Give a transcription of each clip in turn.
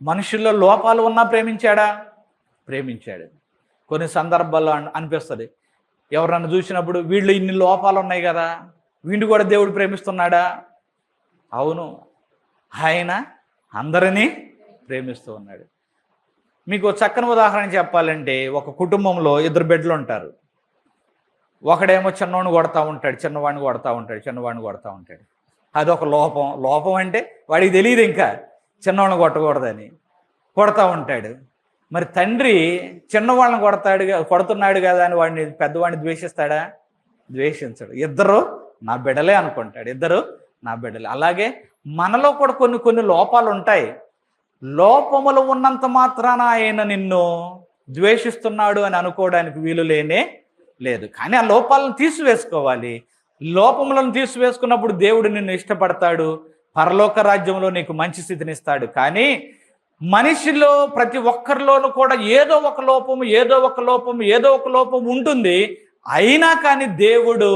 మనుషుల్లో లోపాలు ఉన్నా ప్రేమించాడా? ప్రేమించాడు. కొన్ని సందర్భాల్లో అనిపిస్తుంది, ఎవరన్నా చూసినప్పుడు వీళ్ళు ఇన్ని లోపాలు ఉన్నాయి కదా, వీడిని కూడా దేవుడు ప్రేమిస్తున్నాడా? అవును, ఆయన అందరినీ ప్రేమిస్తూ ఉన్నాడు. మీకు చక్కని ఉదాహరణ చెప్పాలంటే, ఒక కుటుంబంలో 2 బిడ్డలు ఉంటారు. ఒకడేమో చిన్నవాడిని కొడతా ఉంటాడు, చిన్నవాడిని కొడతా ఉంటాడు. అదొక లోపం. లోపం అంటే వాడికి తెలియదు ఇంకా చిన్నవాడిని కొట్టకూడదని, కొడతా ఉంటాడు. మరి తండ్రి చిన్నవాళ్ళని కొడుతున్నాడు కదా అని వాడిని పెద్దవాడిని ద్వేషిస్తాడా? ద్వేషించడు. ఇద్దరు నా బిడ్డలే అనుకుంటాడు, ఇద్దరు నా బిడ్డలే. అలాగే మనలో కూడా కొన్ని లోపాలు ఉంటాయి. లోపములు ఉన్నంత మాత్రాన ఆయన నిన్ను ద్వేషిస్తున్నాడు అని అనుకోవడానికి వీలు లేదు. కానీ ఆ లోపాలను తీసివేసుకోవాలి. లోపములను తీసివేసుకున్నప్పుడు దేవుడు నిన్ను ఇష్టపడతాడు, పరలోక రాజ్యంలో నీకు మంచి స్థితిని ఇస్తాడు. కానీ మనిషిలో ప్రతి ఒక్కరిలోనూ కూడా ఏదో ఒక లోపం ఉంటుంది. అయినా కానీ దేవుడు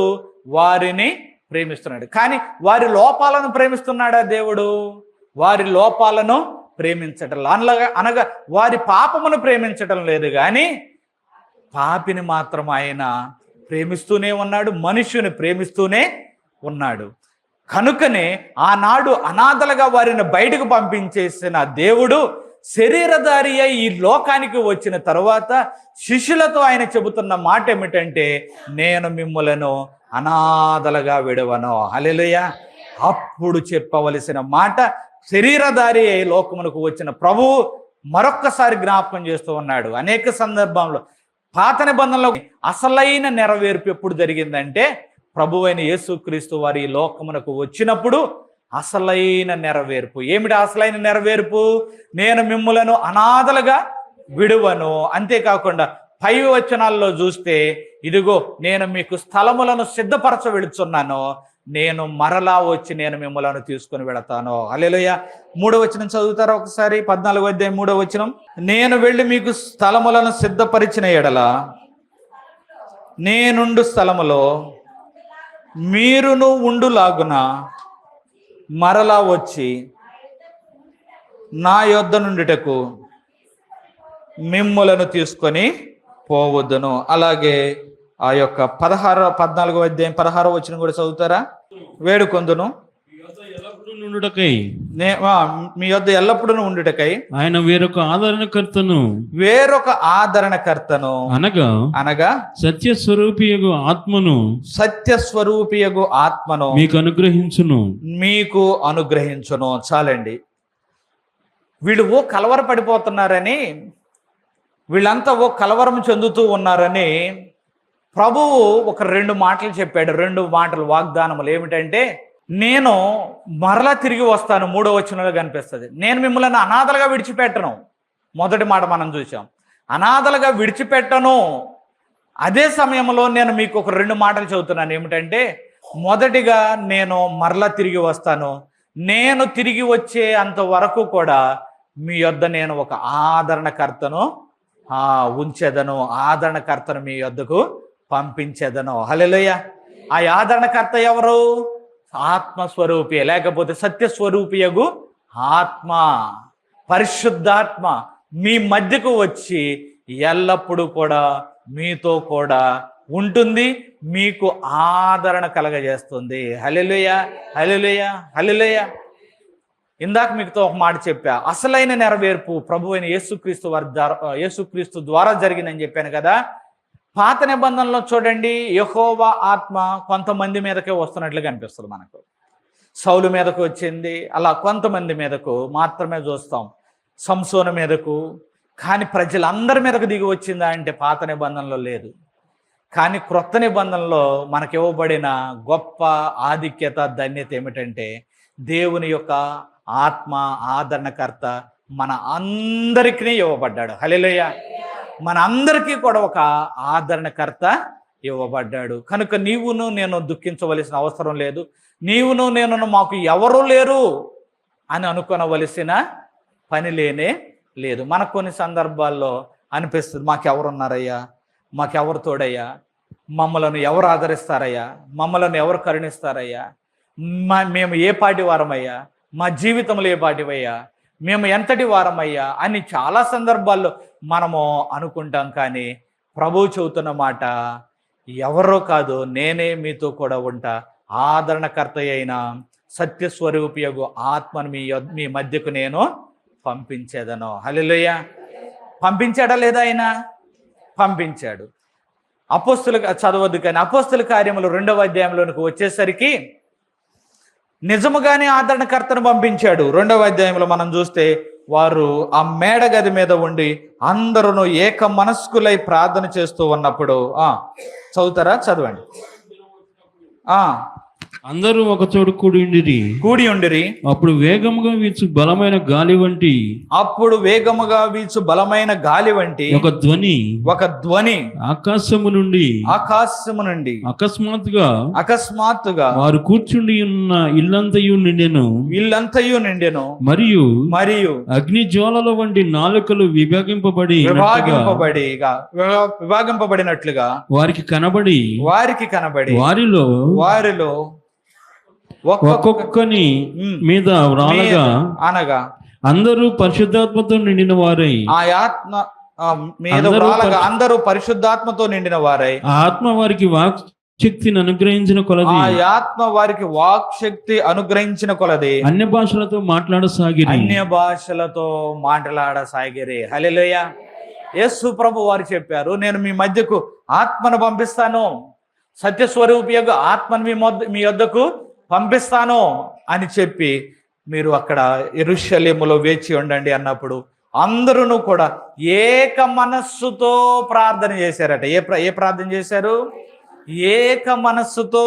వారిని ప్రేమిస్తున్నాడు. కానీ వారి లోపాలను ప్రేమిస్తున్నాడా దేవుడు? వారి లోపాలను ప్రేమించటం అనగా వారి పాపమును ప్రేమించటం లేదు, కానీ పాపిని మాత్రం ఆయన ప్రేమిస్తూనే ఉన్నాడు, మనుష్యుని ప్రేమిస్తూనే ఉన్నాడు. కనుకనే ఆనాడు అనాథలుగా వారిని బయటకు పంపించేసిన దేవుడు శరీరధారి అయి ఈ లోకానికి వచ్చిన తరువాత శిష్యులతో ఆయన చెబుతున్న మాట ఏమిటంటే, నేను మిమ్ములను అనాథలుగా విడవను. హల్లెలూయా. అప్పుడు చెప్పవలసిన మాట శరీరధారి అయి లోకమునకు వచ్చిన ప్రభువు మరొక్కసారి జ్ఞాపకం చేస్తూ ఉన్నాడు. అనేక సందర్భంలో పాత నిబంధనలో అసలైన నెరవేర్పు ఎప్పుడు జరిగిందంటే, ప్రభువైన యేసుక్రీస్తు వారి ఈ లోకమునకు వచ్చినప్పుడు అసలైన నెరవేర్పు. ఏమిటి అసలైన నెరవేర్పు? నేను మిమ్ములను అనాథలుగా విడువను. అంతేకాకుండా పై వచనాల్లో చూస్తే, ఇదిగో నేను మీకు స్థలములను సిద్ధపరచ వెళుతున్నాను, నేను మరలా వచ్చి నేను మిమ్మలను తీసుకుని వెళతాను. హల్లెలూయా. 3వ వచనం చదువుతారా ఒకసారి? 14వ అధ్యాయం 3వ వచనం. నేను వెళ్ళి మీకు స్థలములను సిద్ధపరిచిన ఎడల నేనుండు స్థలములో మీరును ఉండులాగున మరలా వచ్చి నా యొద్ద నుండిటకు మిమ్ములను తీసుకొని పోవద్దును. అలాగే ఆ యొక్క 14వ అధ్యాయం 16వ వచనం కూడా చదువుతారా? వేడుకొందును మీ యొద్ద ఎల్లప్పుడూ ఉండుటకై ఆయన వేరొక ఆదరణకర్తను అనగా సత్యస్వరూపియగు ఆత్మను మీకు అనుగ్రహించును. చాలండి. వీళ్ళు కలవరపడిపోతున్నారని, వీళ్ళంతా కలవరం చెందుతూ ఉన్నారని ప్రభువు ఒక 2 మాటలు చెప్పాడు. 2 మాటలు వాగ్దానములు. ఏమిటంటే, నేను మరలా తిరిగి వస్తాను. 3వ వచనంలో కనిపిస్తుంది. నేను మిమ్మల్ని అనాథలుగా విడిచిపెట్టను. మొదటి మాట మనం చూసాం, అనాథలుగా విడిచిపెట్టను. అదే సమయంలో నేను మీకు ఒక 2 మాటలు చెబుతున్నాను. ఏమిటంటే, మొదటిగా నేను మరలా తిరిగి వస్తాను. నేను తిరిగి వచ్చే అంతవరకు కూడా మీ యొద్ద నేను ఒక ఆదరణకర్తను ఉంచెదను, ఆదరణకర్తను మీ యొద్దకు పంపించేదను. హల్లెలూయా. ఆ ఆదరణకర్త ఎవరు? ఆత్మస్వరూపి, లేకపోతే సత్యస్వరూపియగు ఆత్మ, పరిశుద్ధాత్మ మీ మధ్యకు వచ్చి ఎల్లప్పుడూ కూడా మీతో కూడా ఉంటుంది, మీకు ఆదరణ కలగజేస్తుంది. హల్లెలూయా, హల్లెలూయా, హల్లెలూయా. ఇందాక మీతో ఒక మాట చెప్పా, అసలైన నెరవేర్పు ప్రభువైన యేసుక్రీస్తు ద్వారా జరిగిందని చెప్పాను కదా. పాత నిబంధనలో చూడండి, యెహోవా ఆత్మ కొంతమంది మీదకే వస్తున్నట్లుగా అనిపిస్తుంది మనకు. సౌలు మీదకు వచ్చింది, అలా కొంతమంది మీదకు మాత్రమే చూస్తాం, సంసోను మీదకు. కానీ ప్రజలందరి మీదకు దిగి వచ్చిందా అంటే పాత నిబంధనలో లేదు. కానీ క్రొత్త నిబంధనలో మనకి ఇవ్వబడిన గొప్ప ఆధిక్యత, ధన్యత ఏమిటంటే, దేవుని యొక్క ఆత్మ ఆదరణకర్త మన అందరికీ ఇవ్వబడ్డాడు. హల్లెలూయా. మన అందరికీ కూడా ఒక ఆదరణకర్త ఇవ్వబడ్డాడు. కనుక నీవును నేను దుఃఖించవలసిన అవసరం లేదు. నీవును నేను మాకు ఎవరు లేరు అని అనుకోవలసిన పని లేదు. మనకు కొన్ని సందర్భాల్లో అనిపిస్తుంది, మాకెవరున్నారయ్యా, మాకెవరు తోడయ్యా, మమ్మలను ఎవరు ఆదరిస్తారయ్యా, మమ్మలను ఎవరు కరుణిస్తారయ్యా, మేము ఏ పాటి వారమయ్యా, మా జీవితంలో ఏ పాటివయ్యా, మేము ఎంతటి వారమయ్యా అని చాలా సందర్భాల్లో మనము అనుకుంటాం. కానీ ప్రభువు చెబుతున్న మాట, ఎవరో కాదు, నేనే మీతో కూడా ఉంటా, ఆదరణకర్త అయిన సత్యస్వరూపియగు ఆత్మను మీ మధ్యకు నేను పంపించేదను. హల్లెలూయా. పంపించాడా లేదా? ఆయన పంపించాడు. అపోస్తులు చదవద్దు కానీ అపోస్తుల కార్యములు 2వ అధ్యాయంలోనికి వచ్చేసరికి నిజముగానే ఆదరణకర్తను పంపించాడు. 2వ అధ్యాయంలో మనం చూస్తే వారు ఆ మేడ గది మీద ఉండి అందరూ ఏక మనస్కులై ప్రార్థన చేస్తూ ఉన్నప్పుడు చదువుతారా? చదవండి. అందరూ ఒక చోటు కూడి ఉండిరి. అప్పుడు వేగముగా వీచు బలమైన గాలి వంటి ఒక ధ్వని ఆకాశము నుండి అకస్మాత్తుగా వారు కూర్చుండి ఉన్న ఇల్లంతయు నిండెను. మరియు అగ్ని జ్వాలల వంటి నాలుకలు విభాగింపబడినట్లుగా వారికి కనబడి వారిలో ఒక్కొక్కని మీద అనగా అందరూ పరిశుద్ధాత్మతో నిండిన వారై అందరూ పరిశుద్ధాత్మతో నిండిన వారై ఆత్మ వారికి వాక్ శక్తిని అనుగ్రహించిన కొలది అన్య భాషలతో మాట్లాడసాగిరి. హల్లెలూయా. యేసు ప్రభు వారు చెప్పారు, నేను మీ మధ్యకు ఆత్మను పంపిస్తాను, సత్యస్వరూపియగు ఆత్మను మీ వద్దకు పంపిస్తాను అని చెప్పి మీరు అక్కడ యెరూషలేములో వేచి ఉండండి అన్నప్పుడు అందరూ కూడా ఏక మనస్సుతో ప్రార్థన చేశారట. ఏ ప్రార్థన చేశారు? ఏక మనస్సుతో.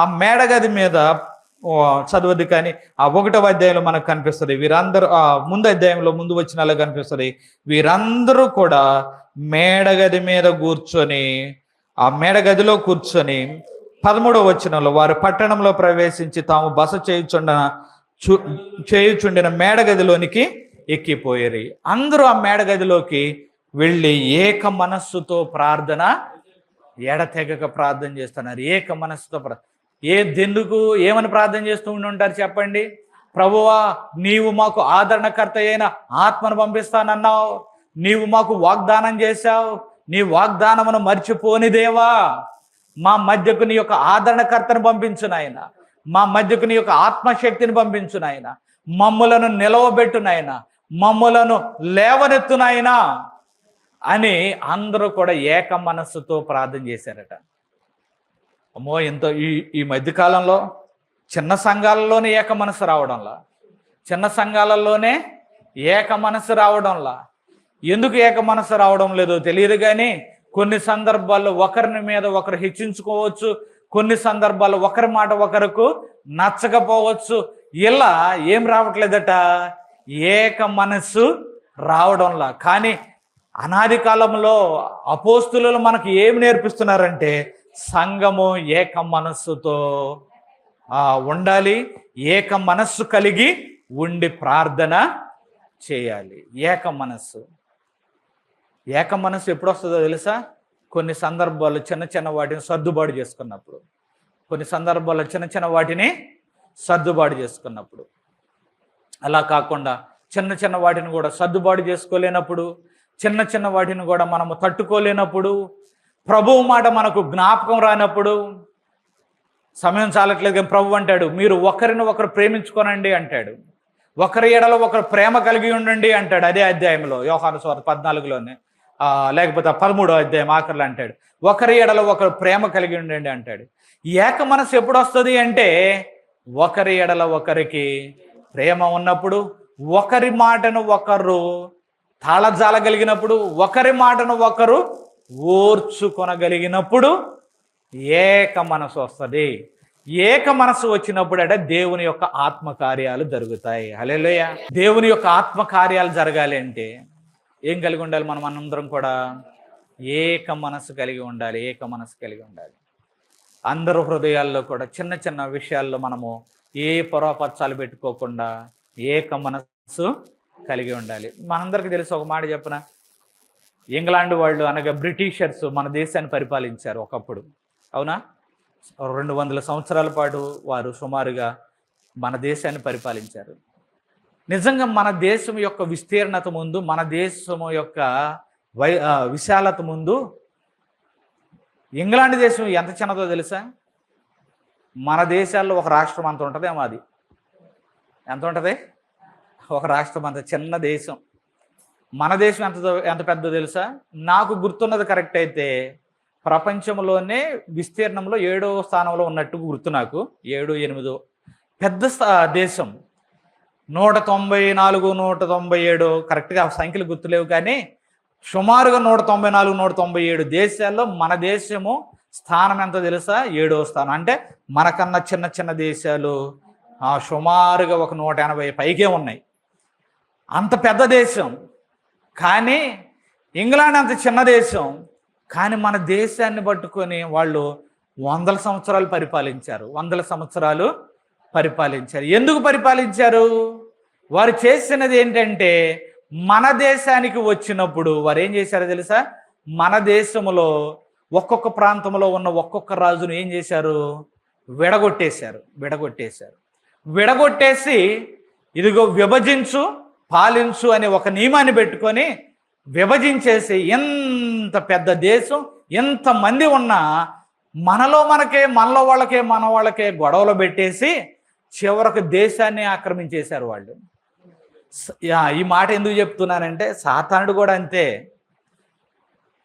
ఆ మేడగది మీద చదవద్దు కానీ ఆ 1వ అధ్యాయంలో మనకు కనిపిస్తుంది. వీరందరూ ముందు అధ్యాయంలో ముందు వచనాల్లో కనిపిస్తుంది. వీరందరూ కూడా మేడగది మీద కూర్చొని, ఆ మేడగదిలో కూర్చొని 13వ వచనంలో వారు పట్టణంలో ప్రవేశించి తాము బస చేయుచుండిన మేడగదిలోనికి ఎక్కిపోయారు. అందరూ ఆ మేడగదిలోకి వెళ్ళి ఏక మనస్సుతో ప్రార్థన, ఎడతెగక ప్రార్థన చేస్తున్నారు. ఏక మనస్సుతో దెందుకు ఏమని ప్రార్థన చేస్తూ ఉంటారు చెప్పండి? ప్రభువా, నీవు మాకు ఆదరణకర్త అయిన ఆత్మను పంపిస్తానన్నావు, నీవు మాకు వాగ్దానం చేశావు, నీ వాగ్దానమును మర్చిపోని దేవా, మా మధ్యకు నీ యొక్క ఆదరణకర్తను పంపించు నాయన, మా మధ్యకు నీ యొక్క ఆత్మశక్తిని పంపించు నాయన, మమ్ములను నిలవబెట్టు నాయన, మమ్ములను లేవనెత్తు నాయన అని అందరూ కూడా ఏక మనస్సుతో ప్రార్థన చేశారట. అమ్మో, ఎంతో ఈ మధ్యకాలంలో చిన్న సంఘాలలోనే ఏక మనస్సు రావడంలా ఎందుకు ఏక మనస్సు రావడం లేదో తెలియదు. కానీ కొన్ని సందర్భాల్లో ఒకరిని మీద ఒకరు హెచ్చించుకోవచ్చు, కొన్ని సందర్భాల్లో ఒకరి మాట ఒకరికి నచ్చకపోవచ్చు. ఇలా ఏం రావట్లేదట, ఏక మనస్సు రావడంలా. కానీ అనాది కాలంలో అపోస్తులు మనకు ఏమి నేర్పిస్తున్నారంటే సంఘము ఏక మనస్సుతో ఉండాలి, ఏక మనస్సు కలిగి ఉండి ప్రార్థన చేయాలి. ఏక మనస్సు ఎప్పుడు వస్తుందో తెలుసా? కొన్ని సందర్భాల్లో చిన్న చిన్న వాటిని సర్దుబాటు చేసుకున్నప్పుడు, అలా కాకుండా చిన్న చిన్న వాటిని కూడా సర్దుబాటు చేసుకోలేనప్పుడు, చిన్న చిన్న వాటిని కూడా మనము తట్టుకోలేనప్పుడు, ప్రభువు మాట మనకు జ్ఞాపకం రానప్పుడు, సమయం చాలట్లేదు కానీ ప్రభు అంటాడు, మీరు ఒకరిని ఒకరు ప్రేమించుకోనండి అంటాడు, ఒకరి ఎడలో ఒకరు ప్రేమ కలిగి ఉండండి అంటాడు. అదే అధ్యాయంలో యోహాను సువార్త 14లోనే, లేకపోతే 13వ అధ్యాయం ఆఖరిలో అంటాడు, ఒకరి ఎడలో ఒకరు ప్రేమ కలిగి ఉండండి అంటాడు. ఏక మనసు ఎప్పుడు వస్తుంది అంటే ఒకరి ఎడల ఒకరికి ప్రేమ ఉన్నప్పుడు, ఒకరి మాటను ఒకరు తాళజాలగలిగినప్పుడు, ఒకరి మాటను ఒకరు ఓర్చుకొనగలిగినప్పుడు ఏక మనసు వస్తుంది. ఏక మనసు వచ్చినప్పుడు అంటే దేవుని యొక్క ఆత్మకార్యాలు జరుగుతాయి. హల్లెలూయా. దేవుని యొక్క ఆత్మకార్యాలు జరగాలి అంటే ఏం కలిగి ఉండాలి? మనం అందరం కూడా ఏక మనసు కలిగి ఉండాలి. అందరూ హృదయాల్లో కూడా చిన్న చిన్న విషయాల్లో మనము ఏ పొరపచ్చాలు పెట్టుకోకుండా ఏక మనసు కలిగి ఉండాలి. మనందరికీ తెలుసు, ఒక మాట చెప్పన, ఇంగ్లాండ్ వాళ్ళు అనగా బ్రిటిషర్స్ మన దేశాన్ని పరిపాలించారు ఒకప్పుడు, అవునా? 200 సంవత్సరాల పాటు వారు సుమారుగా మన దేశాన్ని పరిపాలించారు. నిజంగా మన దేశం యొక్క విస్తీర్ణత ముందు, మన దేశం యొక్క విశాలత ముందు ఇంగ్లాండ్ దేశం ఎంత చిన్నదో తెలుసా? మన దేశాల్లో ఒక రాష్ట్రం అంత ఉంటుందేమో. అది ఎంత ఉంటుంది? ఒక రాష్ట్రం అంత చిన్న దేశం. మన దేశం ఎంత పెద్దదో తెలుసా? నాకు గుర్తున్నది కరెక్ట్ అయితే ప్రపంచంలోనే విస్తీర్ణంలో 7వ స్థానంలో ఉన్నట్టు గుర్తు నాకు. 7, 8 పెద్ద దేశం. 194, 197 కరెక్ట్గా సంఖ్యలు గుర్తులేవు, కానీ సుమారుగా 194, 197 దేశాల్లో మన దేశము స్థానం ఎంత తెలుసా? 7వ స్థానం. అంటే మనకన్నా చిన్న చిన్న దేశాలు సుమారుగా ఒక 180 పైకే ఉన్నాయి. అంత పెద్ద దేశం. కానీ ఇంగ్లాండ్ అంత చిన్న దేశం. కానీ మన దేశాన్ని పట్టుకొని వాళ్ళు 100 సంవత్సరాలు పరిపాలించారు. 100 సంవత్సరాలు పరిపాలించారు. ఎందుకు పరిపాలించారు? వారు చేసినది ఏంటంటే, మన దేశానికి వచ్చినప్పుడు వారు ఏం చేశారో తెలుసా? మన దేశంలో ఒక్కొక్క ప్రాంతంలో ఉన్న ఒక్కొక్క రాజును ఏం చేశారు? విడగొట్టేశారు. విడగొట్టేసి ఇదిగో విభజించు పాలించు అనే ఒక నియమాన్ని పెట్టుకొని విభజించేసి, ఎంత పెద్ద దేశం, ఎంతమంది ఉన్నా మనలో వాళ్ళకే గొడవలు పెట్టేసి చివరకు దేశాన్ని ఆక్రమించేశారు వాళ్ళు. ఈ మాట ఎందుకు చెప్తున్నానంటే, సాతానుడు కూడా అంతే.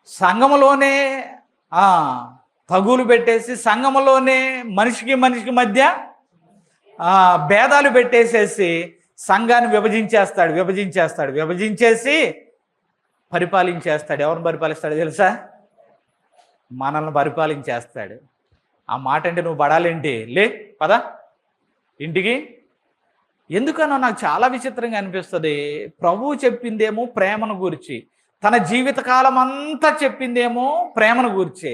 సంఘములోనే తగులు పెట్టేసి, సంఘములోనే మనిషికి మధ్య భేదాలు పెట్టేసేసి సంఘాన్ని విభజించేసి పరిపాలించేస్తాడు. ఎవరిని పరిపాలిస్తాడు తెలుసా? మనల్ని పరిపాలించేస్తాడు. ఆ మాట అంటే నువ్వు పడాలేంటి? పద ఇంటికి. ఎందుకనో నాకు చాలా విచిత్రంగా అనిపిస్తుంది. ప్రభువు చెప్పిందేమో ప్రేమను గురించి, తన జీవితకాలం అంతా చెప్పిందేమో ప్రేమను గురించి.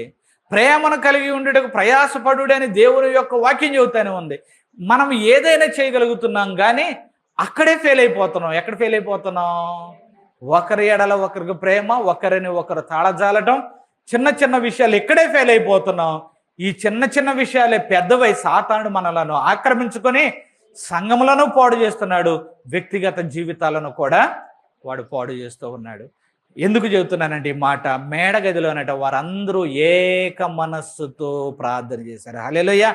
ప్రేమను కలిగి ఉండేటకు ప్రయాసపడు అని దేవుని యొక్క వాక్యం చెబుతానే ఉంది. మనం ఏదైనా చేయగలుగుతున్నాం, కానీ అక్కడే ఫెయిల్ అయిపోతున్నాం. ఎక్కడ ఫెయిల్ అయిపోతున్నాం? ఒకరి ఎడల ఒకరికి ప్రేమ, ఒకరిని ఒకరు తాళజాలటం, చిన్న చిన్న విషయాలు ఇక్కడే ఫెయిల్ అయిపోతున్నాం. ఈ చిన్న చిన్న విషయాలే పెద్దవై సాతానుడు మనలను ఆక్రమించుకొని సంఘములను పాడు చేస్తున్నాడు, వ్యక్తిగత జీవితాలను కూడా వాడు పాడు చేస్తూ ఉన్నాడు. ఎందుకు చెబుతున్నానంటే ఈ మాట, మేడగదిలోనట వారందరూ ఏక మనస్సుతో ప్రార్థన చేశారు. హల్లెలూయా.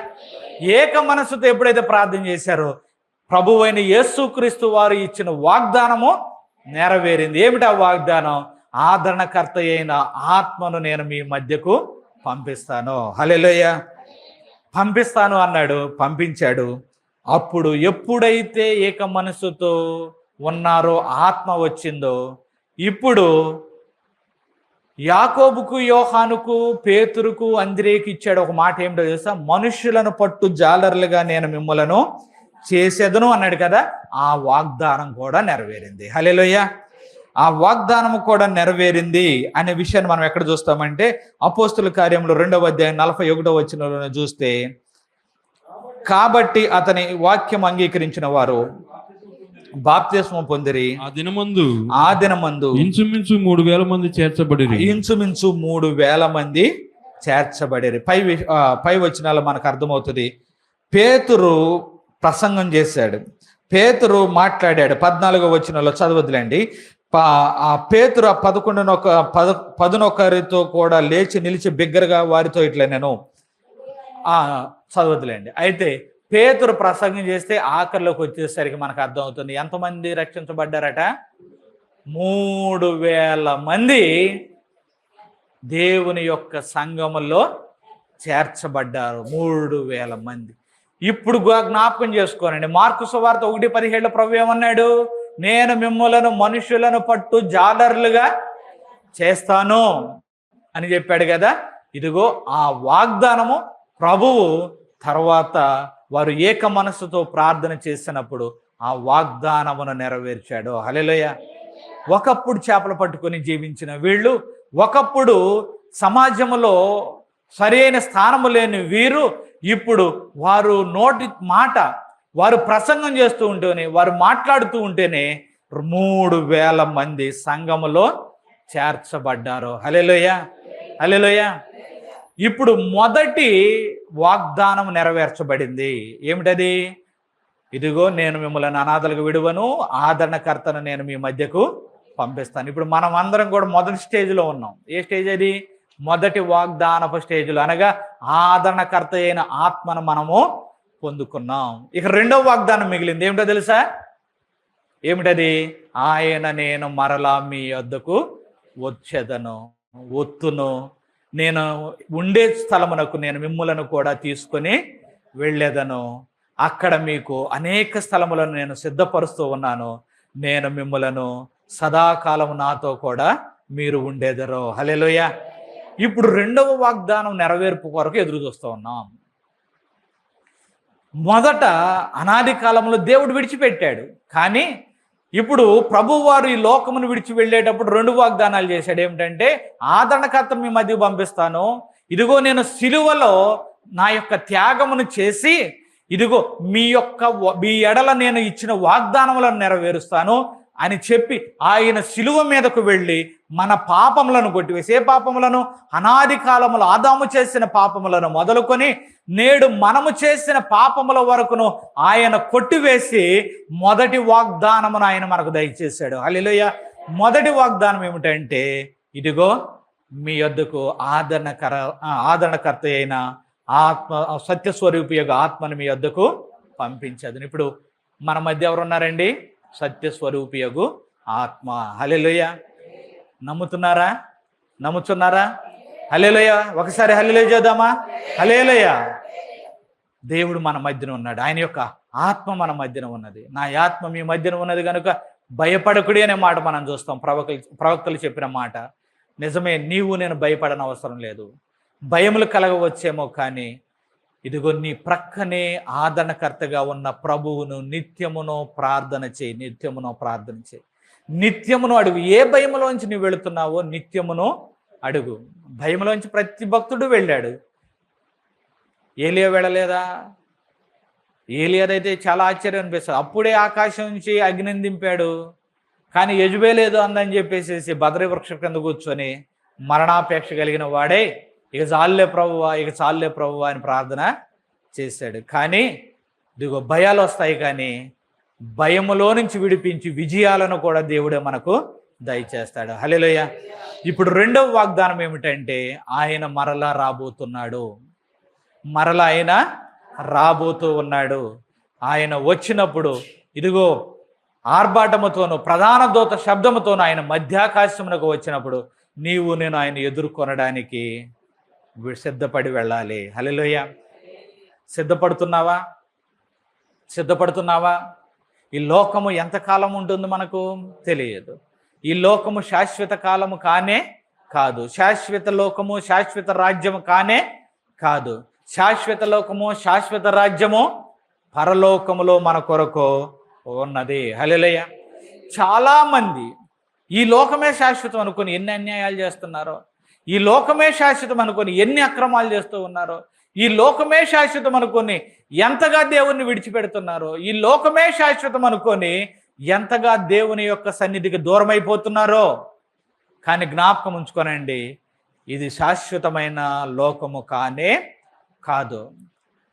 ఏక మనస్సుతో ఎప్పుడైతే ప్రార్థన చేశారో ప్రభువైన యేసుక్రీస్తు వారు ఇచ్చిన వాగ్దానము నెరవేరింది. ఏమిటా వాగ్దానం? ఆదరణకర్త అయిన ఆత్మను నేను మీ మధ్యకు పంపిస్తాను. హల్లెలూయా. పంపిస్తాను అన్నాడు, పంపించాడు. అప్పుడు ఎప్పుడైతే ఏక మనస్సుతో ఉన్నారో ఆత్మ వచ్చిందో, ఇప్పుడు యాకోబుకు, యోహానుకు, పేతురుకు, అంద్రేకి ఇచ్చాడు ఒక మాట. ఏమిటో తెలుసా? మనుషులను పట్టు జాలర్లుగా నేను మిమ్మలను చేసేదను అన్నాడు కదా. ఆ వాగ్దానం కూడా నెరవేరింది. హల్లెలూయా. ఆ వాగ్దానము కూడా నెరవేరింది అనే విషయాన్ని మనం ఎక్కడ చూస్తామంటే, అపోస్తుల కార్యములు 2వ అధ్యాయం 41వ వచనంలో చూస్తే, కాబట్టి అతని వాక్యం అంగీకరించిన వారు బాప్తిస్మం పొందిరి. ఆ దినమందు ఇంచుమించు 3,000 మంది చేర్చబడిరి. ఇంచుమించు 3,000 మంది చేర్చబడిరి. పై వచనాలు మనకు అర్థమవుతుంది. పేతురు ప్రసంగం చేశాడు, పేతురు మాట్లాడాడు. 14వ వచనంలో చదవద్దులేండి. ఆ పేతురు 11 కూడా లేచి నిలిచి బిగ్గరగా వారితో ఇట్లా నేను చదవద్దులేండి. అయితే పేతురు ప్రసంగం చేస్తే ఆఖరిలోకి వచ్చేసరికి మనకు అర్థమవుతుంది ఎంతమంది రక్షించబడ్డారట? 3,000 మంది దేవుని యొక్క సంఘములో చేర్చబడ్డారు. 3,000 మంది. ఇప్పుడు జ్ఞాపకం చేసుకోనండి, మార్కు సువార్త 1:17 ప్రభు ఏమన్నాడు? నేను మిమ్మలను మనుషులను పట్టు జాలర్లుగా చేస్తాను అని చెప్పాడు కదా. ఇదిగో ఆ వాగ్దానము ప్రభువు తర్వాత వారు ఏక మనస్సుతో ప్రార్థన చేసినప్పుడు ఆ వాగ్దానమును నెరవేర్చాడు. హల్లెలూయా. ఒకప్పుడు చేపలు పట్టుకొని జీవించిన వీళ్ళు, ఒకప్పుడు సమాజంలో సరైన స్థానము లేని వీరు, ఇప్పుడు వారు నోటి మాట, వారు ప్రసంగం చేస్తూ ఉంటేనే, వారు మాట్లాడుతూ ఉంటేనే 3,000 మంది సంఘములో చేర్చబడ్డారు. హల్లెలూయా. హల్లెలూయా. ఇప్పుడు మొదటి వాగ్దానం నెరవేర్చబడింది. ఏమిటది? ఇదిగో నేను మిమ్మల్ని అనాథలుగా విడువను, ఆదరణకర్తను నేను మీ మధ్యకు పంపిస్తాను. ఇప్పుడు మనం అందరం కూడా మొదటి స్టేజ్లో ఉన్నాం. ఏ స్టేజ్ అది? మొదటి వాగ్దానపు స్టేజ్లో, అనగా ఆదరణకర్త అయిన ఆత్మను మనము పొందుకున్నాం. ఇక రెండవ వాగ్దానం మిగిలింది. ఏమిటో తెలుసా? ఏమిటది? ఆయన నేను మరలా మీ వద్దకు వచ్చేదను, ఒత్తును, నేను ఉండే స్థలమునకు నేను మిమ్ములను కూడా తీసుకొని వెళ్ళేదను, అక్కడ మీకు అనేక స్థలములను నేను సిద్ధపరుస్తూ ఉన్నాను, నేను మిమ్ములను సదాకాలము నాతో కూడా మీరు ఉండేదరో. హల్లెలూయా. ఇప్పుడు రెండవ వాగ్దానం నెరవేర్పు కొరకు ఎదురు చూస్తూ ఉన్నాం. మొదట అనాది కాలంలో దేవుడు విడిచిపెట్టాడు, కానీ ఇప్పుడు ప్రభువారు ఈ లోకమును విడిచి వెళ్ళేటప్పుడు రెండు వాగ్దానాలు చేశాడు. ఏమిటంటే, ఆదరణకర్తను మీ మధ్య పంపిస్తాను, ఇదిగో నేను సిలువలో నా యొక్క త్యాగమును చేసి ఇదిగో మీ ఎడల నేను ఇచ్చిన వాగ్దానములను నెరవేరుస్తాను అని చెప్పి ఆయన సిలువ మీదకు వెళ్ళి మన పాపములను కొట్టివేసి, ఏ పాపములను? అనాది కాలములో ఆదాము చేసిన పాపములను మొదలుకొని నేడు మనము చేసిన పాపముల వరకును ఆయన కొట్టివేసి మొదటి వాగ్దానమును ఆయన మనకు దయచేశాడు. హల్లెలూయా. మొదటి వాగ్దానం ఏమిటంటే, ఇదిగో మీ యొద్దకు ఆదరణకర్త అయిన ఆత్మ, సత్యస్వరూపి యొక్క ఆత్మను మీ యొద్దకు పంపించదు. ఇప్పుడు మన మధ్య ఎవరున్నారండి? సత్యస్వరూపియగు ఆత్మ. హల్లెలూయా. నమ్ముతున్నారా? హల్లెలూయా. ఒకసారి హల్లెలూయా చేద్దామా? హల్లెలూయా. దేవుడు మన మధ్యన ఉన్నాడు, ఆయన యొక్క ఆత్మ మన మధ్యన ఉన్నది. నా ఆత్మ మీ మధ్యన ఉన్నది కనుక భయపడకుడి అనే మాట మనం చూస్తాం. ప్రవక్తలు చెప్పిన మాట నిజమే. నీవు నేను భయపడని అవసరం లేదు. భయములు కలగవచ్చేమో, కానీ ఇదిగో నీ ప్రక్కనే ఆదరణకర్తగా ఉన్న ప్రభువును నిత్యమును ప్రార్థన చేయి. నిత్యమును అడుగు. ఏ భయములోంచి నువ్వు వెళుతున్నావో నిత్యమును అడుగు. భయములోంచి ప్రతి భక్తుడు వెళ్ళాడు. ఏలియా వెళ్ళలేదా? ఏలియాదైతే చాలా ఆశ్చర్యం అనిపిస్తుంది. అప్పుడే ఆకాశం నుంచి అగ్నిని దింపాడు, కానీ యెజబెలేదు అందని చెప్పేసి బదరి వృక్షం కింద కూర్చొని మరణాపేక్ష కలిగిన వాడే ఇక చాలులే ప్రభువా అని ప్రార్థన చేశాడు. కానీ ఇదిగో భయాలు వస్తాయి, కానీ భయములో నుంచి విడిపించి విజయాలను కూడా దేవుడే మనకు దయచేస్తాడు. హల్లెలూయా. ఇప్పుడు రెండవ వాగ్దానం ఏమిటంటే, ఆయన మరలా రాబోతూ ఉన్నాడు. ఆయన వచ్చినప్పుడు ఇదిగో ఆర్భాటముతోను ప్రధాన దూత శబ్దముతోను ఆయన మధ్యాకాశమునకు వచ్చినప్పుడు నీవు నేను ఆయన ఎదుర్కొనడానికి సిద్ధపడి వెళ్ళాలి. హల్లెలూయా. సిద్ధపడుతున్నావా? ఈ లోకము ఎంతకాలం ఉంటుంది మనకు తెలియదు. ఈ లోకము శాశ్వత కాలము కానే కాదు. శాశ్వత లోకము శాశ్వత రాజ్యము కానే కాదు. శాశ్వత లోకము శాశ్వత రాజ్యము పరలోకములో మన కొరకు ఉన్నది. హల్లెలూయా. చాలా మంది ఈ లోకమే శాశ్వతం అనుకుని ఎన్ని అన్యాయాలు చేస్తున్నారో, ఈ లోకమే శాశ్వతం అనుకుని ఎన్ని అక్రమాలు చేస్తూ ఉన్నారో, ఈ లోకమే శాశ్వతం అనుకొని ఎంతగా దేవుణ్ణి విడిచిపెడుతున్నారో, ఈ లోకమే శాశ్వతం అనుకొని ఎంతగా దేవుని యొక్క సన్నిధికి దూరం అయిపోతున్నారో. కానీ జ్ఞాపకం ఉంచుకోనండి, ఇది శాశ్వతమైన లోకము కానే కాదు.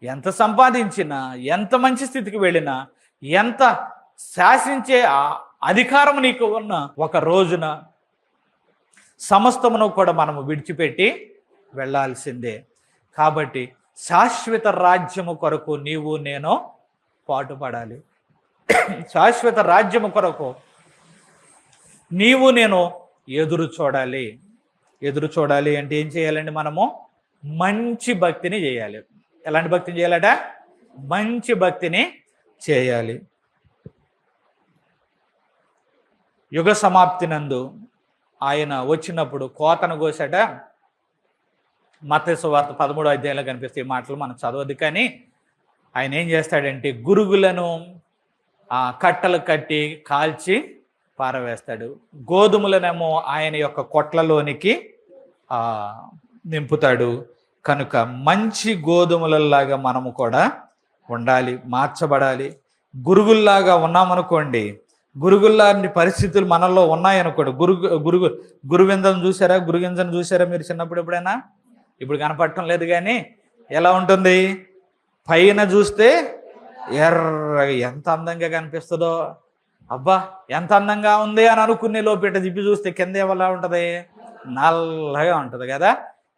ఎంత సంపాదించినా, ఎంత మంచి స్థితికి వెళ్ళినా, ఎంత శాసించే అధికారం నీకు ఉన్న ఒక రోజున సమస్తమును కూడా మనము విడిచిపెట్టి వెళ్ళాల్సిందే. కాబట్టి శాశ్వత రాజ్యము కొరకు నీవు నేను పాటుపడాలి. శాశ్వత రాజ్యము కొరకు నీవు నేను ఎదురు చూడాలి అంటే ఏం చేయాలండి? మనము మంచి భక్తిని చేయాలి. ఎలాంటి భక్తిని చేయాలట? మంచి భక్తిని చేయాలి. యుగ సమాప్తి నందు ఆయన వచ్చినప్పుడు కోతను కోసాట. మత్తయి సువార్త 13వ అధ్యాయంలో కనిపిస్తే ఈ మాటలు మనం చదవద్దు, కానీ ఆయన ఏం చేస్తాడంటే గురుగులను కట్టలు కట్టి కాల్చి పారవేస్తాడు. గోధుమలనేమో ఆయన యొక్క కొట్లలోనికి నింపుతాడు. కనుక మంచి గోధుమలలాగా మనము కూడా ఉండాలి, మార్చబడాలి. గురుగుల్లాగా ఉన్నామనుకోండి, గురుగుల్లాంటి పరిస్థితులు మనలో ఉన్నాయనుకోండి. గురువిందను చూసారా మీరు చిన్నప్పుడు ఎప్పుడైనా? ఇప్పుడు కనపడటం లేదు, కానీ ఎలా ఉంటుంది? పైన చూస్తే ఎర్రగా ఎంత అందంగా కనిపిస్తుందో, అబ్బా ఎంత అందంగా ఉంది అని అనుకునే లోపేట దిప్పి చూస్తే కింద ఎలా ఉంటుంది, నల్లగా ఉంటుంది కదా.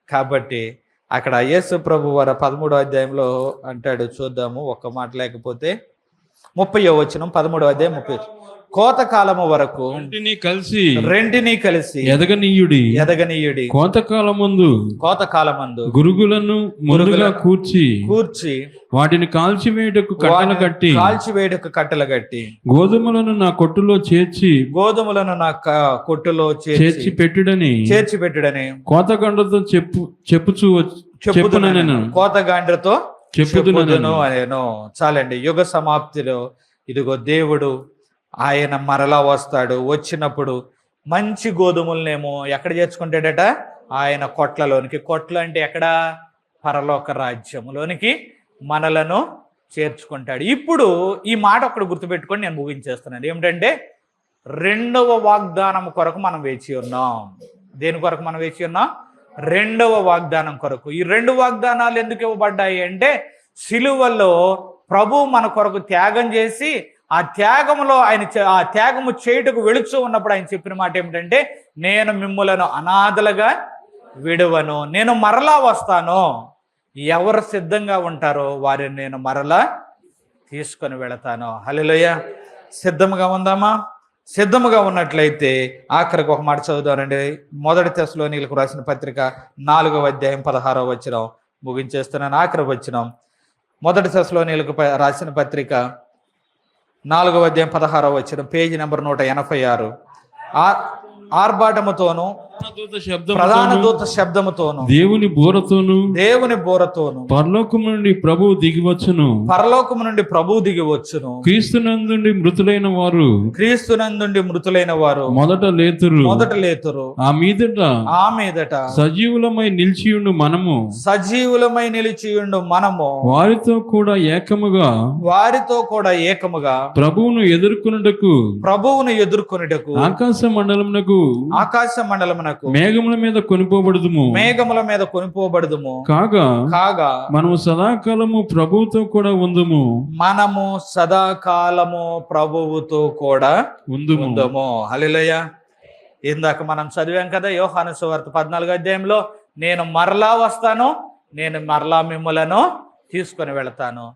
కాబట్టి అక్కడ యేసు ప్రభు వారు 13వ అధ్యాయంలో అంటాడు, చూద్దాము ఒక్క మాట లేకపోతే 30వ వచనం, 13వ అధ్యాయం 30. కోతకాలము వరకు రెంటిని కలిసి ఎదగనీయుడి కోతకాలమందు గురుగులను కూర్చి వాటిని కాల్చివేయుటకు కట్టెలు కట్టి గోధుమలను నా కొట్టులో చేర్చి పెట్టుడని కోతగండ్రతో కోతగాండ్రతో చెప్పుదును అనేను. చాలండి. యుగ సమాప్తిలో ఇదిగో దేవుడు ఆయన మరలా వస్తాడు. వచ్చినప్పుడు మంచి గోధుమలనేమో ఎక్కడ చేర్చుకుంటాడట, ఆయన కొట్లలోనికి. కొట్లు అంటే ఎక్కడ, పరలోక రాజ్యములోనికి మనలను చేర్చుకుంటాడు. ఇప్పుడు ఈ మాట ఒకటి గుర్తుపెట్టుకొని నేను ముగించేస్తున్నాను. ఏమిటంటే, రెండవ వాగ్దానం కొరకు మనం వేచి ఉన్నాం. దేని కొరకు మనం వేచి ఉన్నాం? రెండవ వాగ్దానం కొరకు. ఈ రెండు వాగ్దానాలు ఎందుకు ఇవ్వబడ్డాయి అంటే, సిలువలో ప్రభు మన కొరకు త్యాగం చేసి, ఆ త్యాగంలో ఆ త్యాగము చేయుటకు వెళుచూ ఉన్నప్పుడు ఆయన చెప్పిన మాట ఏమిటంటే, నేను మిమ్ములను అనాథలుగా విడువను, నేను మరలా వస్తాను, ఎవరు సిద్ధంగా ఉంటారో వారిని నేను మరలా తీసుకొని వెళతాను. హల్లెలూయా. సిద్ధముగా ఉందామా? సిద్ధముగా ఉన్నట్లయితే ఆఖరికి ఒక మాట చదువుదామండి. 1 తెస్సలోనీయులకు రాసిన పత్రిక 4వ అధ్యాయం 16వ వచనం ముగించేస్తున్నాను. ఆఖరి వచనం 1 తెస్సలోనీయులకు రాసిన పత్రిక 4వ అధ్యాయం 16వ వచనం, పేజీ నెంబర్ 186. ఆర్భాటముతోను ప్రధాన దూత శబ్దముతోను దేవుని బోరతోను పరలోకము నుండి ప్రభువు దిగివచ్చును. క్రీస్తునందుండి మృతులైన వారు మొదట లేతురు. ఆ మీదట సజీవులమై నిలిచియుండు మనము వారితో కూడా ఏకముగా ప్రభువును ఎదుర్కొనుటకు ఆకాశ మండలమునకు మేఘముల మీద కొనిపోబడుదుము. కాగా మనము సదాకాలము ప్రభువుతో కూడా ఉందుము. హల్లెలూయా. ఇందాక మనం చదివాం కదా, యోహాను సువార్త 14వ అధ్యాయంలో, నేను మరలా వస్తాను, నేను మరలా మిమ్ములను తీసుకొని వెళతాను,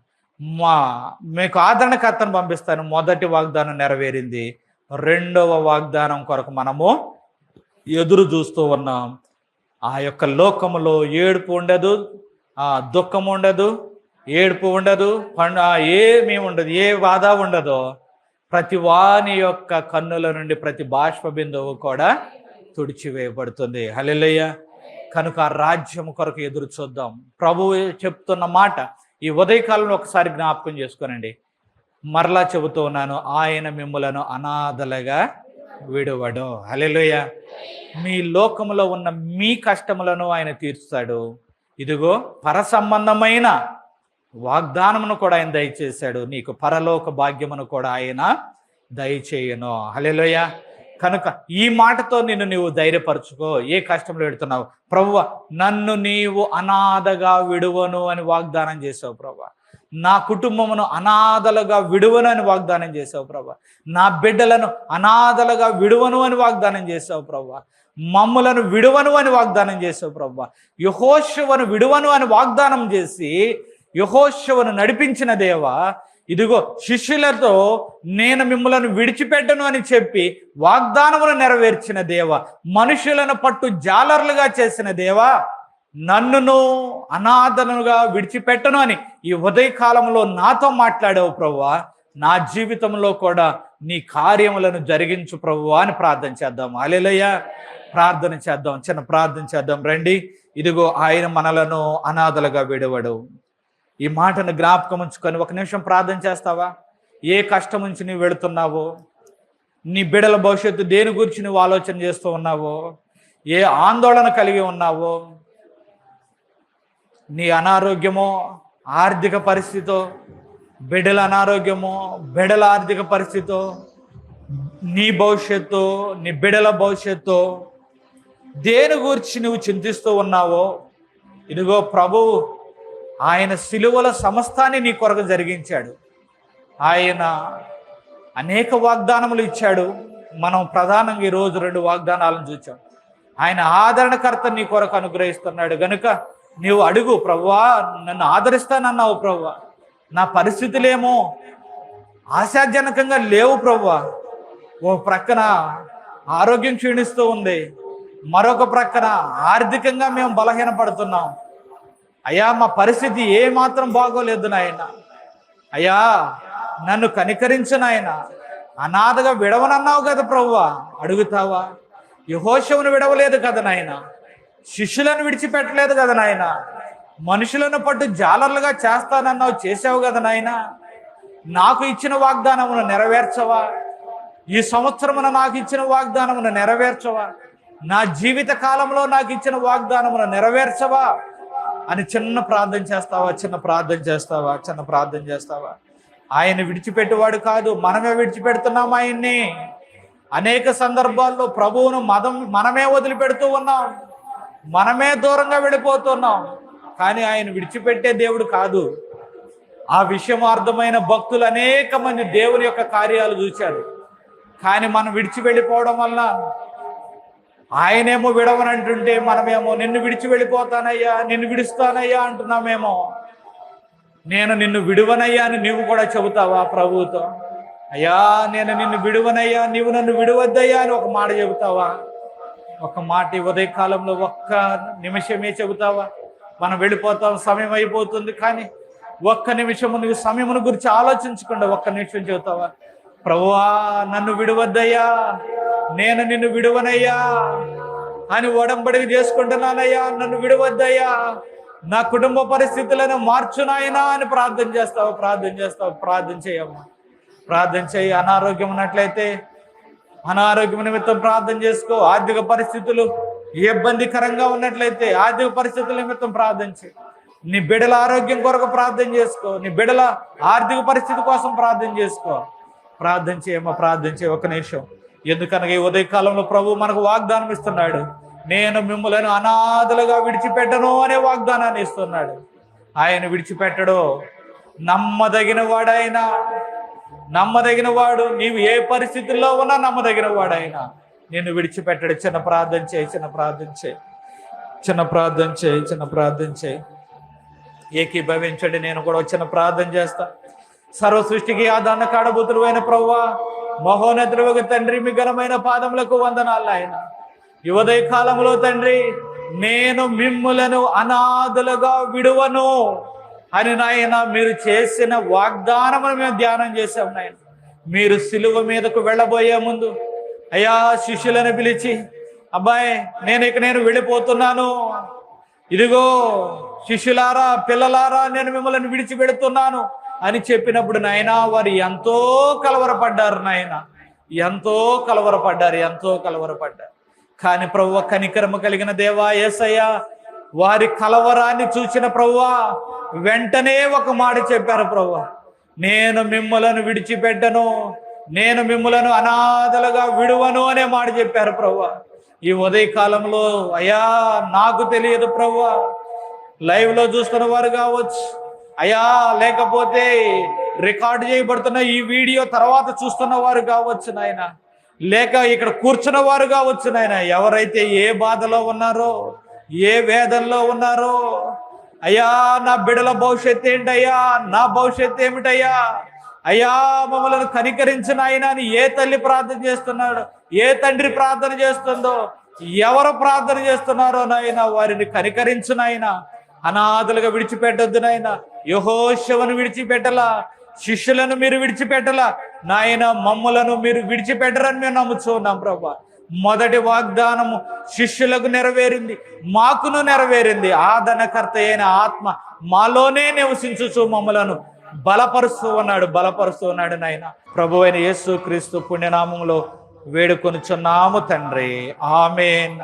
మీకు ఆదరణకర్తను పంపిస్తాను. మొదటి వాగ్దానం నెరవేరింది. రెండవ వాగ్దానం కొరకు మనము ఎదురు చూస్తూ ఉన్నాం. ఆ యొక్క లోకములో ఏడుపు ఉండదు, దుఃఖం ఉండదు, ఏడుపు ఉండదు, ఏమీ ఉండదు, ఏ బాధ ఉండదు. ప్రతి వాని యొక్క కన్నుల నుండి ప్రతి బాష్ప బిందువు కూడా తుడిచివేయబడుతుంది. హల్లెలూయా. కనుక ఆ రాజ్యం కొరకు ఎదురు చూద్దాం. ప్రభువు చెప్తున్న మాట ఈ ఉదయకాలంలో ఒకసారి జ్ఞాపకం చేసుకోనండి. మరలా చెబుతూ ఉన్నాను, ఆయన మిమ్ములను అనాథలుగా విడువడు. హల్లెలూయా. మీ లోకములో ఉన్న మీ కష్టములను ఆయన తీర్చుతాడు. ఇదిగో పర సంబంధమైన వాగ్దానమును కూడా ఆయన దయచేశాడు. నీకు పరలోక భాగ్యమును కూడా ఆయన దయచేయను. హల్లెలూయా. కనుక ఈ మాటతో నీవు ధైర్యపరచుకో. ఏ కష్టంలో పెడుతున్నావు? ప్రభువా, నన్ను నీవు అనాథగా విడువను అని వాగ్దానం చేసావు ప్రభువా. నా కుటుంబమును అనాథలుగా విడువను అని వాగ్దానం చేసావు ప్రభువా. నా బిడ్డలను అనాథలుగా విడువను అని వాగ్దానం చేసావు ప్రభువా. మమ్ములను విడువను అని వాగ్దానం చేసావు ప్రభువా. యెహోషువను విడువను అని వాగ్దానం చేసి యెహోషువను నడిపించిన దేవా, ఇదిగో శిష్యులతో నేను మిమ్మలను విడిచిపెట్టను అని చెప్పి వాగ్దానమును నెరవేర్చిన దేవా, మనుషులను పట్టు జాలర్లుగా చేసిన దేవా, నన్నును అనాథనుగా విడిచిపెట్టను అని ఈ ఉదయకాలంలో నాతో మాట్లాడావు ప్రభువా. నా జీవితంలో కూడా నీ కార్యములను జరిగించు ప్రభువా అని ప్రార్థన చేద్దాం. హల్లెలూయా. ప్రార్థన చేద్దాం, చిన్న ప్రార్థన చేద్దాం రండి. ఇదిగో ఆయన మనలను అనాథలుగా విడవడు. ఈ మాటను జ్ఞాపకం ఉంచుకొని ఒక నిమిషం ప్రార్థన చేస్తావా? ఏ కష్టం నుంచి నువ్వు వెళుతున్నావో, నీ బిడ్డల భవిష్యత్తు దేని గురించి నువ్వు ఆలోచన చేస్తూ ఉన్నావో, ఏ ఆందోళన కలిగి ఉన్నావో, నీ అనారోగ్యమో, ఆర్థిక పరిస్థితో, బిడ్డల అనారోగ్యమో, బిడ్డల ఆర్థిక పరిస్థితో, నీ భవిష్యత్తు, నీ బిడ్డల భవిష్యత్తు, దేని గురించి నువ్వు చింతిస్తూ ఉన్నావో, ఇదిగో ప్రభువు ఆయన సిలువల సమస్తాన్ని నీ కొరకు జరిగించాడు. ఆయన అనేక వాగ్దానములు ఇచ్చాడు. మనం ప్రధానంగా ఈరోజు 2 వాగ్దానాలను చూచాం. ఆయన ఆదరణకర్త నీ కొరకు అనుగ్రహిస్తున్నాడు గనుక నీవు అడుగు, ప్రభువా నన్ను ఆదరిస్తానన్నావు ప్రభువా, నా పరిస్థితులేమో ఆశాజనకంగా లేవు ప్రభువా, ఓ ప్రక్కన ఆరోగ్యం క్షీణిస్తూ ఉంది, మరొక ప్రక్కన ఆర్థికంగా మేము బలహీనపడుతున్నాం, అయ్యా మా పరిస్థితి ఏమాత్రం బాగోలేదు నాయన, అయ్యా నన్ను కనికరించు నాయన, అనాథగా విడవనన్నావు కదా ప్రభువా, అడుగుతావా? యెహోషువను విడవలేదు కదా నాయన, శిష్యులను విడిచిపెట్టలేదు కదా నాయన, మనుషులను పట్టు జాలర్లుగా చేస్తానన్నావు, చేసావు కదా నాయన, నాకు ఇచ్చిన వాగ్దానమును నెరవేర్చవా? ఈ సంవత్సరమున నాకు ఇచ్చిన వాగ్దానమును నెరవేర్చవా? నా జీవిత కాలంలో నాకు ఇచ్చిన వాగ్దానమును నెరవేర్చవా అని చిన్న ప్రార్థన చేస్తావా? ఆయన విడిచిపెట్టేవాడు కాదు, మనమే విడిచిపెడుతున్నాం ఆయన్ని. అనేక సందర్భాల్లో ప్రభువును మనమే వదిలిపెడుతూ ఉన్నాం, మనమే దూరంగా వెళ్ళిపోతున్నాం. కానీ ఆయన విడిచిపెట్టే దేవుడు కాదు. ఆ విషయం అర్థమైన భక్తులు అనేక మంది దేవుని యొక్క కార్యాలు చూశారు. కానీ మనం విడిచి వెళ్ళిపోవడం వల్ల ఆయనేమో విడవనంటుంటే మనమేమో నిన్ను విడిచి వెళ్ళిపోతానయ్యా, నిన్ను విడుస్తానయ్యా అంటున్నామేమో. నేను నిన్ను విడువనయ్యా అని నీవు కూడా చెబుతావా ప్రభువుతో? అయ్యా నేను నిన్ను విడువనయ్యా, నీవు నన్ను విడువద్దయ్యా అని ఒక మాట చెబుతావా? ఒక మాట ఉదయకాలంలో ఒక్క నిమిషమే చెబుతావా? మనం వెళ్ళిపోతాం, సమయం అయిపోతుంది, కానీ ఒక్క నిమిషము నువ్వు సమయమును గురించి ఆలోచించకుండా ఒక్క నిమిషం చెబుతావా? ప్రభువా నన్ను విడువద్దయ్యా, నేను నిన్ను విడువనయ్యా అని ఒడంబడిక చేసుకుంటున్నానయ్యా, నన్ను విడువద్దయ్యా, నా కుటుంబ పరిస్థితులను మార్చునాయనా అని ప్రార్థన చేస్తావు. ప్రార్థన చేయమ్మా, ప్రార్థన చేయి. అనారోగ్యం ఉన్నట్లయితే అనారోగ్యం నిమిత్తం ప్రార్థన చేసుకో. ఆర్థిక పరిస్థితులు ఇబ్బందికరంగా ఉన్నట్లయితే ఆర్థిక పరిస్థితుల నిమిత్తం ప్రార్థన చేయి. నీ బిడ్డల ఆరోగ్యం కొరకు ప్రార్థన చేసుకో, నీ బిడ్డల ఆర్థిక పరిస్థితి కోసం ప్రార్థన చేసుకో. ప్రార్థన చేయమ్మా, ప్రార్థన చేయ. ఒక నిమిషం. ఎందుకనగా ఈ ఉదయకాలంలో ప్రభు మనకు వాగ్దానం ఇస్తున్నాడు. నేను మిమ్మల్ని అనాథలుగా విడిచిపెట్టను అనే వాగ్దానాన్ని ఇస్తున్నాడు. ఆయన విడిచిపెట్టడు. నమ్మదగిన వాడు. నీవు ఏ పరిస్థితుల్లో ఉన్నా నమ్మదగిన వాడైనా నేను విడిచిపెట్టడు. చిన్న ప్రార్థన చేయి. ఏకీభవించండి. నేను కూడా చిన్న ప్రార్థన చేస్తా. సర్వ సృష్టికి ఆధారణ కాడబూతులు అయిన ప్రభువా, మహోన్నతుడైన తండ్రి, మీ ఘనమైన పాదములకు వందనాలు ఆయన. ఈ ఉదయ కాలంలో తండ్రి, నేను మిమ్ములను అనాథలుగా విడువను అని నాయన మీరు చేసిన వాగ్దానమును మేము ధ్యానం చేశాం నాయన. మీరు సిలువ మీదకు వెళ్ళబోయే ముందు అయ్యా శిష్యులను పిలిచి, అబ్బాయి నేను వెళ్ళిపోతున్నాను, ఇదిగో శిష్యులారా, పిల్లలారా, నేను మిమ్మల్ని విడిచిపెడుతున్నాను అని చెప్పినప్పుడు నాయన వారు ఎంతో కలవరపడ్డారు నాయన, ఎంతో కలవరపడ్డారు. కానీ ప్రభువా, కనికరము కలిగిన దేవా యేసయ్య, వారి కలవరాన్ని చూసిన ప్రభువా వెంటనే ఒక మాట చెప్పారు. ప్రభువా, నేను మిమ్మలను విడిచిపెట్టను, నేను మిమ్మలను అనాథలుగా విడువను అనే మాట చెప్పారు. ప్రభువా, ఈ ఉదయకాలంలో అయ్యా నాకు తెలియదు ప్రభువా, లైవ్ లో చూస్తున్న వారు కావచ్చు అయ్యా, లేకపోతే రికార్డు చేయబడుతున్న ఈ వీడియో తర్వాత చూస్తున్న వారు కావచ్చు నాయన, లేక ఇక్కడ కూర్చున్న వారు కావచ్చు నాయన, ఎవరైతే ఏ బాధలో ఉన్నారో, ఏ వేదనలో ఉన్నారో, అయ్యా నా బిడ్డల భవిష్యత్తు ఏంటయ్యా, నా భవిష్యత్తు ఏమిటయ్యా, అయ్యా మమ్మల్ని కనికరించిన ఆయన అని ఏ తల్లి ప్రార్థన చేస్తున్నాడు, ఏ తండ్రి ప్రార్థన చేస్తుందో, ఎవరు ప్రార్థన చేస్తున్నారో నాయన వారిని కనికరించిన ఆయన. అనాథలుగా విడిచిపెట్టొద్దు నాయన. యెహోషువను విడిచిపెట్టలా, శిష్యులను మీరు విడిచిపెట్టలా నాయన, మమ్ములను మీరు విడిచిపెట్టరని మేము నమ్ముతున్నాం ప్రభా. మొదటి వాగ్దానము శిష్యులకు నెరవేరింది, మాకును నెరవేరింది. ఆదరణకర్త అయిన ఆత్మ మాలోనే నివసించుచు మమ్మలను బలపరుస్తూ ఉన్నాడు నాయన. ప్రభువైన యేసు క్రీస్తు పుణ్యనామంలో వేడుకొనుచున్నాము తండ్రి. ఆమేన్.